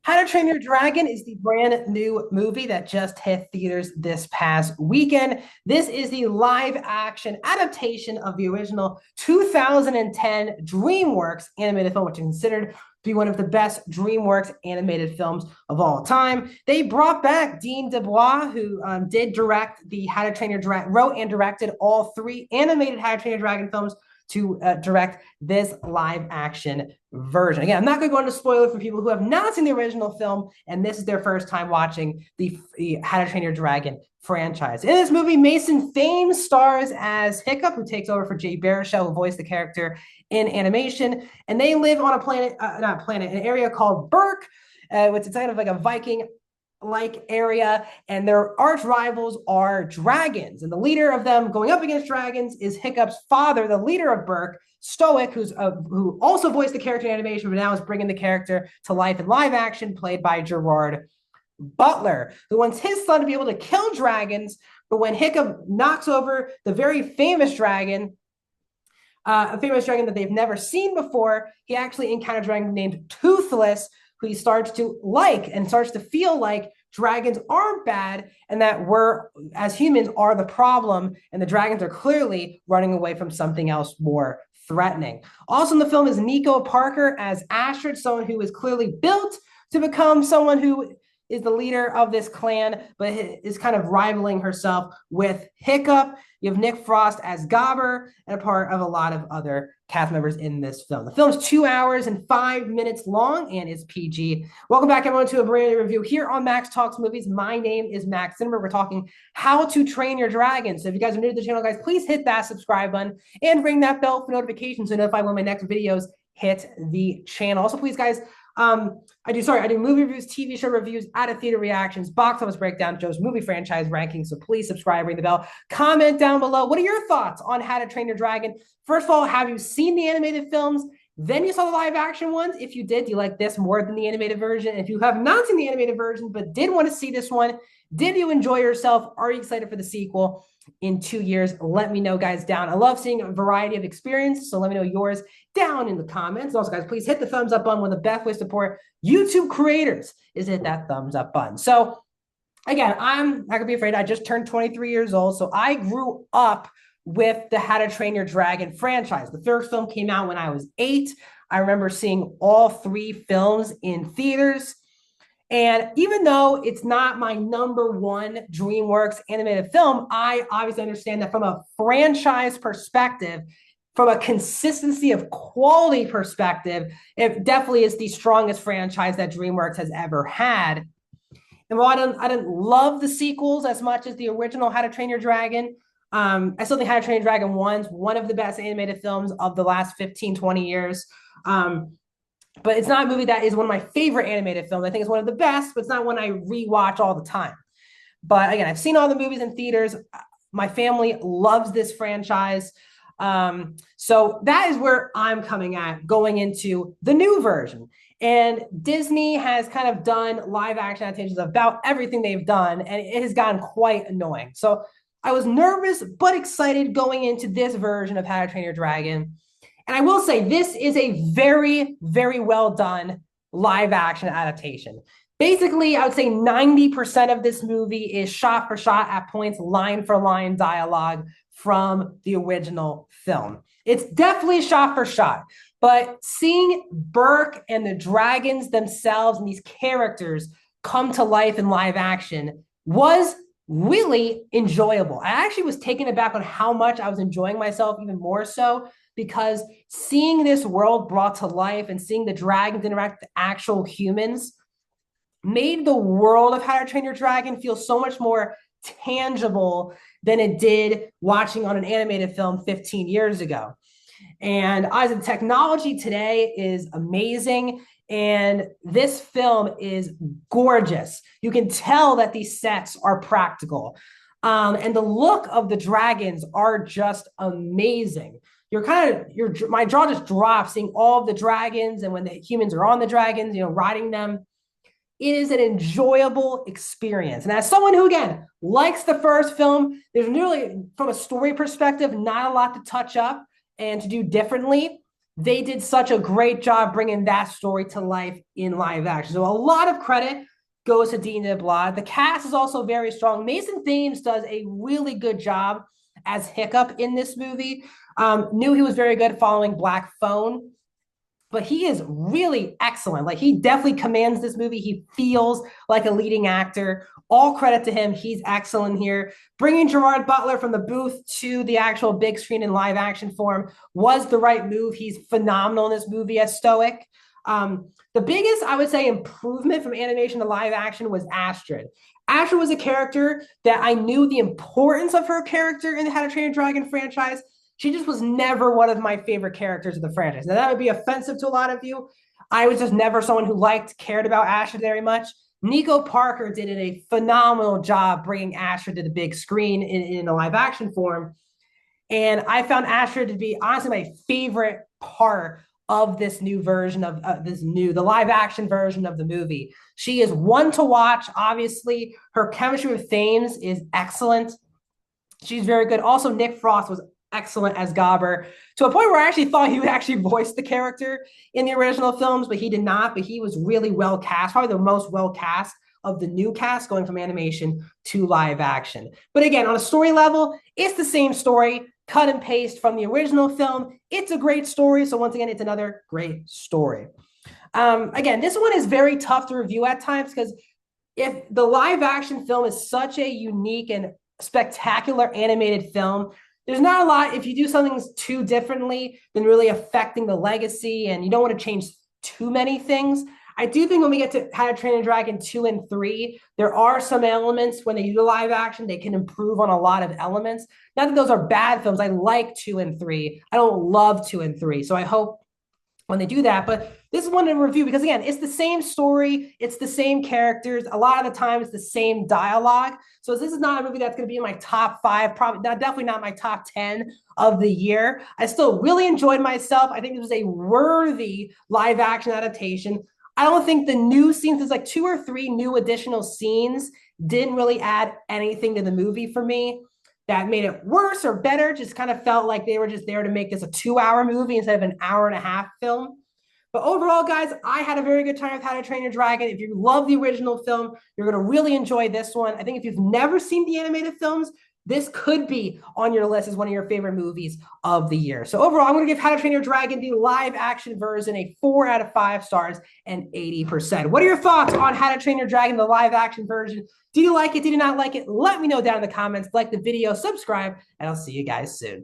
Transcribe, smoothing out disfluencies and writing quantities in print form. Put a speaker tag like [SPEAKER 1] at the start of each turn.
[SPEAKER 1] How to Train Your Dragon is the brand new movie that just hit theaters this past weekend. This is the live action adaptation of the original 2010 DreamWorks animated film, which is considered to be one of the best DreamWorks animated films of all time. They brought back Dean DeBois, who did direct the How to Train Your Dragon, wrote and directed all three animated How to Train Your Dragon films to direct this live action version. Again, I'm not going to go into spoilers for people who have not seen the original film and this is their first time watching the How to Train Your Dragon franchise. In this movie, Mason Thames stars as Hiccup, who takes over for Jay Baruchel, who voiced the character in animation. And they live on a planet, an area called Berk, which is kind of like a Viking like area, and their arch rivals are dragons. And the leader of them going up against dragons is Hiccup's father, the leader of Berk, Stoic, who also voiced the character in animation, but now is bringing the character to life in live action, played by Gerard Butler, who wants his son to be able to kill dragons. But when Hiccup knocks over the very famous dragon, a famous dragon that they've never seen before, he actually encounters a dragon named Toothless, who he starts to like and starts to feel like dragons aren't bad and that we're, as humans, are the problem, and the dragons are clearly running away from something else more threatening. Also in the film is Nico Parker as Astrid, someone who is clearly built to become someone who is the leader of this clan, but is kind of rivaling herself with Hiccup. You have Nick Frost as Gobber, and a part of a lot of other cast members in this film. The film's 2 hours and 5 minutes long and is PG. Welcome back, everyone, to a brand new review here on Max Talks Movies. My name is Max Zimmer. We're talking How to Train Your Dragon. So if you guys are new to the channel, guys, please hit that subscribe button and ring that bell for notifications to notify when my next videos hit the channel. Also, please, guys, I do movie reviews, TV show reviews, out of theater reactions, box office breakdown, Joe's movie franchise rankings. So please subscribe, ring the bell, comment down below. What are your thoughts on How to Train Your Dragon? First of all, have you seen the animated films? Then you saw the live action ones. If you did, do you like this more than the animated version? If you have not seen the animated version, but did want to see this one, did you enjoy yourself? Are you excited for the sequel in 2 years? Let me know, guys, down. I love seeing a variety of experiences, so let me know yours down in the comments. Also, guys, please hit the thumbs up button. One of the best ways to support YouTube creators is hit that thumbs up button. So again, I'm not gonna be afraid. I just turned 23 years old, so I grew up with the How to Train Your Dragon franchise. The first film came out when I was 8. I remember seeing all 3 films in theaters. And even though it's not my number one DreamWorks animated film, I obviously understand that from a franchise perspective, from a consistency of quality perspective, it definitely is the strongest franchise that DreamWorks has ever had. And while I didn't love the sequels as much as the original How to Train Your Dragon, I still think How to Train Your Dragon 1 is one of the best animated films of the last 15, 20 years. But it's not a movie that is one of my favorite animated films. I think it's one of the best, but it's not one I rewatch all the time. But again, I've seen all the movies in theaters. My family loves this franchise. So that is where I'm coming at going into the new version. And Disney has kind of done live action adaptations of about everything they've done, and it has gotten quite annoying. So I was nervous but excited going into this version of How to Train Your Dragon. And I will say this is a very, very well done live action adaptation. Basically, I would say 90% of this movie is shot for shot, at points line for line dialogue from the original film. It's definitely shot for shot, but seeing Berk and the dragons themselves and these characters come to life in live action was really enjoyable. I actually was taken aback on how much I was enjoying myself, even more so because seeing this world brought to life and seeing the dragons interact with actual humans made the world of How to Train Your Dragon feel so much more tangible than it did watching on an animated film 15 years ago. And as the technology today is amazing, and this film is gorgeous. You can tell that these sets are practical. And the look of the dragons are just amazing. My jaw just drops seeing all of the dragons, and when the humans are on the dragons, riding them. It is an enjoyable experience. And as someone who, again, likes the first film, there's really, from a story perspective, not a lot to touch up and to do differently. they did such a great job bringing that story to life in live action. So a lot of credit goes to Denis DeBlois. The cast is also very strong. Mason Thames does a really good job as Hiccup in this movie. Knew he was very good following Black Phone, but he is really excellent. Like, he definitely commands this movie. He feels like a leading actor. All credit to him. He's excellent here. Bringing Gerard Butler from the booth to the actual big screen in live action form was the right move. He's phenomenal in this movie as Stoic. The biggest, I would say, improvement from animation to live action was Astrid. Astrid was a character that I knew the importance of her character in the How to Train Your Dragon franchise. She just was never one of my favorite characters of the franchise. Now, that would be offensive to a lot of you. I was just never someone who cared about Astrid very much. Nico Parker did a phenomenal job bringing Astrid to the big screen in a live action form. And I found Astrid to be honestly my favorite part of this new version of the live action version of the movie. She is one to watch. Obviously, her chemistry with Thames is excellent. She's very good. Also, Nick Frost was excellent as Gobber, to a point where I actually thought he would actually voice the character in the original films, but he did not. But he was really well cast, probably the most well cast of the new cast going from animation to live action. But again, on a story level, it's the same story, cut and paste from the original film. It's a great story. So once again, it's another great story. Again, this one is very tough to review at times because if the live action film is such a unique and spectacular animated film, there's not a lot, if you do something too differently, than really affecting the legacy, and you don't want to change too many things. I do think when we get to How to Train Your Dragon 2 and 3, there are some elements when they do the live action, they can improve on a lot of elements. Not that those are bad films. I like 2 and 3. I don't love 2 and 3. So I hope when they do that, but this is one to review because again, it's the same story, it's the same characters. A lot of the time, it's the same dialogue. So this is not a movie that's going to be in my top 5, probably not, definitely not my top 10 of the year. I still really enjoyed myself. I think this was a worthy live action adaptation. I don't think the new scenes, there's like 2 or 3 new additional scenes, didn't really add anything to the movie for me that made it worse or better. Just kind of felt like they were just there to make this a 2-hour movie instead of an hour-and-a-half film. But overall, guys, I had a very good time with How to Train Your Dragon. If you love the original film, you're going to really enjoy this one. I think if you've never seen the animated films, this could be on your list as one of your favorite movies of the year. So overall, I'm going to give How to Train Your Dragon, the live action version, a 4 out of 5 stars and 80%. What are your thoughts on How to Train Your Dragon, the live action version? Did you like it? Did you not like it? Let me know down in the comments. Like the video, subscribe, and I'll see you guys soon.